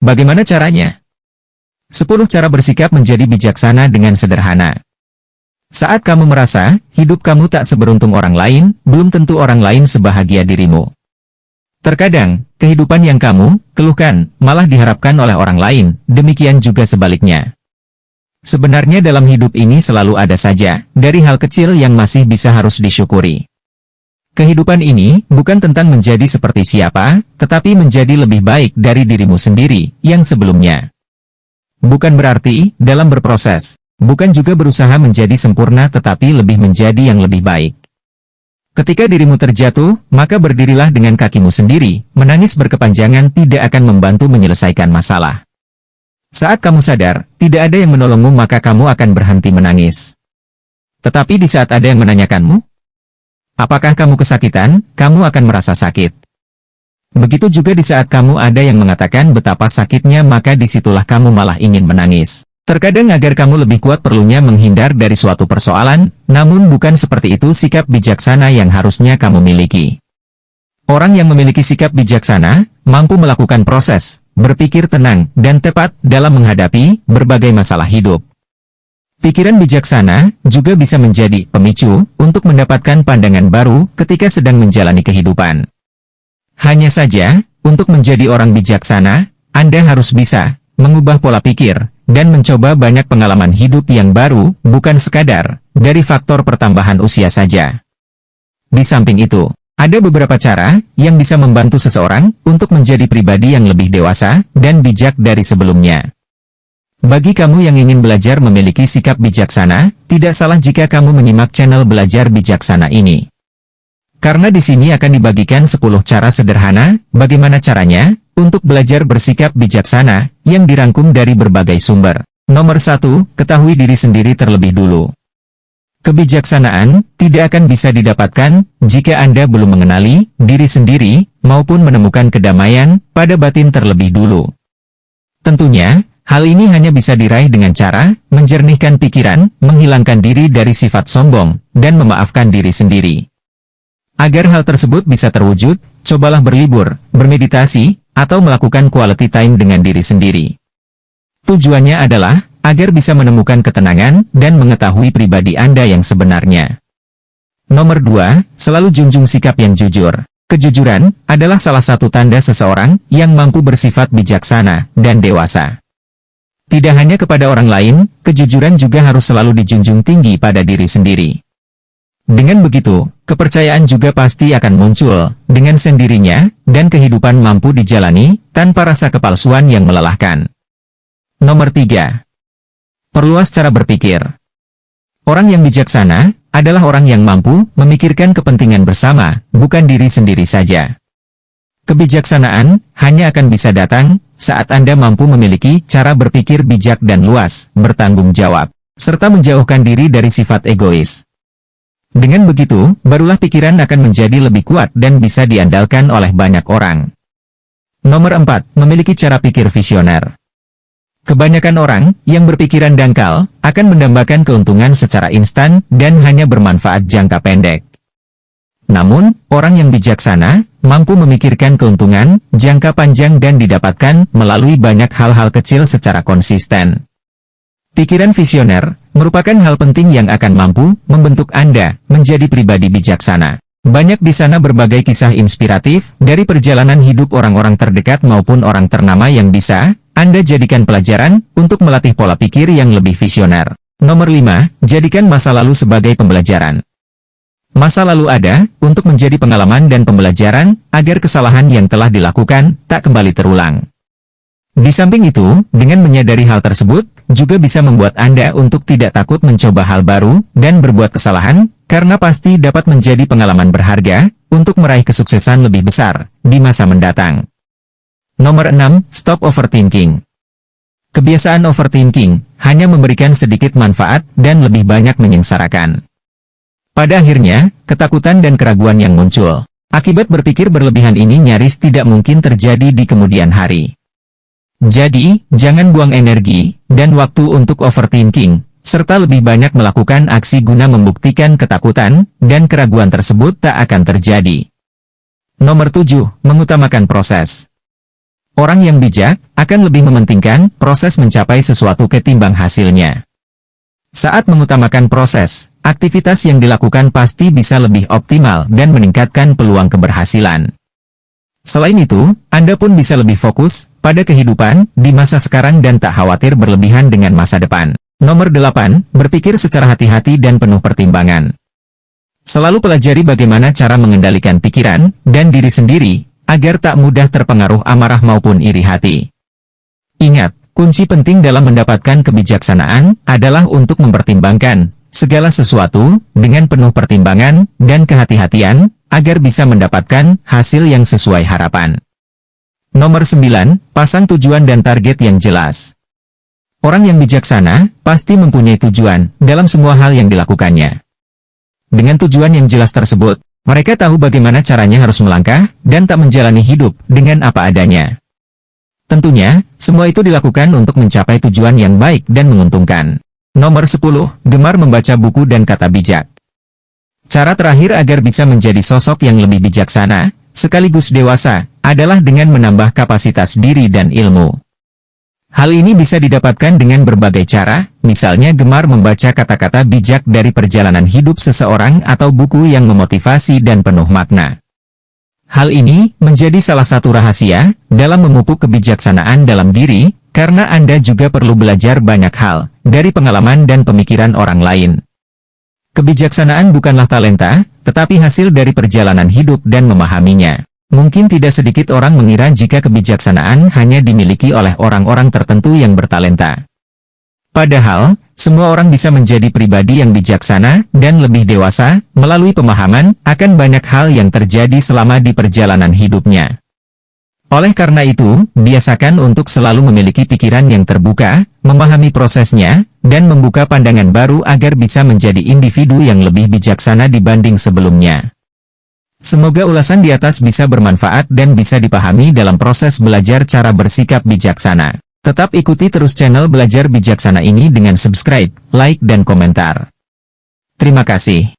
Bagaimana caranya? 10 cara bersikap menjadi bijaksana dengan sederhana. Saat kamu merasa hidup kamu tak seberuntung orang lain, belum tentu orang lain sebahagia dirimu. Terkadang, kehidupan yang kamu keluhkan malah diharapkan oleh orang lain, demikian juga sebaliknya. Sebenarnya dalam hidup ini selalu ada saja, dari hal kecil yang masih bisa harus disyukuri. Kehidupan ini bukan tentang menjadi seperti siapa, tetapi menjadi lebih baik dari dirimu sendiri yang sebelumnya. Bukan berarti dalam berproses, bukan juga berusaha menjadi sempurna tetapi lebih menjadi yang lebih baik. Ketika dirimu terjatuh, maka berdirilah dengan kakimu sendiri, menangis berkepanjangan tidak akan membantu menyelesaikan masalah. Saat kamu sadar, tidak ada yang menolongmu maka kamu akan berhenti menangis. Tetapi di saat ada yang menanyakanmu, apakah kamu kesakitan, kamu akan merasa sakit. Begitu juga di saat kamu ada yang mengatakan betapa sakitnya maka disitulah kamu malah ingin menangis. Terkadang agar kamu lebih kuat perlunya menghindar dari suatu persoalan, namun bukan seperti itu sikap bijaksana yang harusnya kamu miliki. Orang yang memiliki sikap bijaksana, mampu melakukan proses, berpikir tenang, dan tepat dalam menghadapi berbagai masalah hidup. Pikiran bijaksana juga bisa menjadi pemicu untuk mendapatkan pandangan baru ketika sedang menjalani kehidupan. Hanya saja, untuk menjadi orang bijaksana, Anda harus bisa mengubah pola pikir, dan mencoba banyak pengalaman hidup yang baru, bukan sekadar dari faktor pertambahan usia saja. Di samping itu, ada beberapa cara yang bisa membantu seseorang untuk menjadi pribadi yang lebih dewasa dan bijak dari sebelumnya. Bagi kamu yang ingin belajar memiliki sikap bijaksana, tidak salah jika kamu menyimak channel Belajar Bijaksana ini. Karena di sini akan dibagikan 10 cara sederhana, bagaimana caranya untuk belajar bersikap bijaksana, yang dirangkum dari berbagai sumber. Nomor 1, ketahui diri sendiri terlebih dulu. Kebijaksanaan tidak akan bisa didapatkan jika Anda belum mengenali diri sendiri, maupun menemukan kedamaian pada batin terlebih dulu. Tentunya, hal ini hanya bisa diraih dengan cara menjernihkan pikiran, menghilangkan diri dari sifat sombong, dan memaafkan diri sendiri. Agar hal tersebut bisa terwujud, cobalah berlibur, bermeditasi, atau melakukan quality time dengan diri sendiri. Tujuannya adalah agar bisa menemukan ketenangan dan mengetahui pribadi Anda yang sebenarnya. Nomor 2, selalu junjung sikap yang jujur. Kejujuran adalah salah satu tanda seseorang yang mampu bersifat bijaksana dan dewasa. Tidak hanya kepada orang lain, kejujuran juga harus selalu dijunjung tinggi pada diri sendiri. Dengan begitu, kepercayaan juga pasti akan muncul dengan sendirinya, dan kehidupan mampu dijalani tanpa rasa kepalsuan yang melelahkan. Nomor 3. Perluas cara berpikir. Orang yang bijaksana adalah orang yang mampu memikirkan kepentingan bersama, bukan diri sendiri saja. Kebijaksanaan hanya akan bisa datang saat Anda mampu memiliki cara berpikir bijak dan luas, bertanggung jawab, serta menjauhkan diri dari sifat egois. Dengan begitu, barulah pikiran akan menjadi lebih kuat dan bisa diandalkan oleh banyak orang. Nomor 4, memiliki cara pikir visioner. Kebanyakan orang yang berpikiran dangkal akan mendambakan keuntungan secara instan dan hanya bermanfaat jangka pendek. Namun, orang yang bijaksana mampu memikirkan keuntungan jangka panjang dan didapatkan melalui banyak hal-hal kecil secara konsisten. Pikiran visioner merupakan hal penting yang akan mampu membentuk Anda menjadi pribadi bijaksana. Banyak di sana berbagai kisah inspiratif dari perjalanan hidup orang-orang terdekat maupun orang ternama yang bisa Anda jadikan pelajaran untuk melatih pola pikir yang lebih visioner. Nomor 5, jadikan masa lalu sebagai pembelajaran. Masa lalu ada untuk menjadi pengalaman dan pembelajaran agar kesalahan yang telah dilakukan tak kembali terulang. Di samping itu, dengan menyadari hal tersebut, juga bisa membuat Anda untuk tidak takut mencoba hal baru dan berbuat kesalahan, karena pasti dapat menjadi pengalaman berharga untuk meraih kesuksesan lebih besar di masa mendatang. Nomor 6, stop overthinking. Kebiasaan overthinking hanya memberikan sedikit manfaat dan lebih banyak menyengsarakan. Pada akhirnya, ketakutan dan keraguan yang muncul akibat berpikir berlebihan ini nyaris tidak mungkin terjadi di kemudian hari. Jadi, jangan buang energi dan waktu untuk overthinking, serta lebih banyak melakukan aksi guna membuktikan ketakutan dan keraguan tersebut tak akan terjadi. Nomor 7, mengutamakan proses. Orang yang bijak akan lebih mementingkan proses mencapai sesuatu ketimbang hasilnya. Saat mengutamakan proses, aktivitas yang dilakukan pasti bisa lebih optimal dan meningkatkan peluang keberhasilan. Selain itu, Anda pun bisa lebih fokus pada kehidupan di masa sekarang dan tak khawatir berlebihan dengan masa depan. Nomor 8, berpikir secara hati-hati dan penuh pertimbangan. Selalu pelajari bagaimana cara mengendalikan pikiran dan diri sendiri, agar tak mudah terpengaruh amarah maupun iri hati. Ingat, kunci penting dalam mendapatkan kebijaksanaan adalah untuk mempertimbangkan segala sesuatu dengan penuh pertimbangan dan kehati-hatian, agar bisa mendapatkan hasil yang sesuai harapan. Nomor 9, pasang tujuan dan target yang jelas. Orang yang bijaksana pasti mempunyai tujuan dalam semua hal yang dilakukannya. Dengan tujuan yang jelas tersebut, mereka tahu bagaimana caranya harus melangkah dan tak menjalani hidup dengan apa adanya. Tentunya, semua itu dilakukan untuk mencapai tujuan yang baik dan menguntungkan. Nomor 10, gemar membaca buku dan kata bijak. Cara terakhir agar bisa menjadi sosok yang lebih bijaksana, sekaligus dewasa, adalah dengan menambah kapasitas diri dan ilmu. Hal ini bisa didapatkan dengan berbagai cara, misalnya gemar membaca kata-kata bijak dari perjalanan hidup seseorang atau buku yang memotivasi dan penuh makna. Hal ini menjadi salah satu rahasia dalam memupuk kebijaksanaan dalam diri, karena Anda juga perlu belajar banyak hal dari pengalaman dan pemikiran orang lain. Kebijaksanaan bukanlah talenta, tetapi hasil dari perjalanan hidup dan memahaminya. Mungkin tidak sedikit orang mengira jika kebijaksanaan hanya dimiliki oleh orang-orang tertentu yang bertalenta. Padahal, semua orang bisa menjadi pribadi yang bijaksana dan lebih dewasa melalui pemahaman akan banyak hal yang terjadi selama di perjalanan hidupnya. Oleh karena itu, biasakan untuk selalu memiliki pikiran yang terbuka, memahami prosesnya, dan membuka pandangan baru agar bisa menjadi individu yang lebih bijaksana dibanding sebelumnya. Semoga ulasan di atas bisa bermanfaat dan bisa dipahami dalam proses belajar cara bersikap bijaksana. Tetap ikuti terus channel Belajar Bijaksana ini dengan subscribe, like dan komentar. Terima kasih.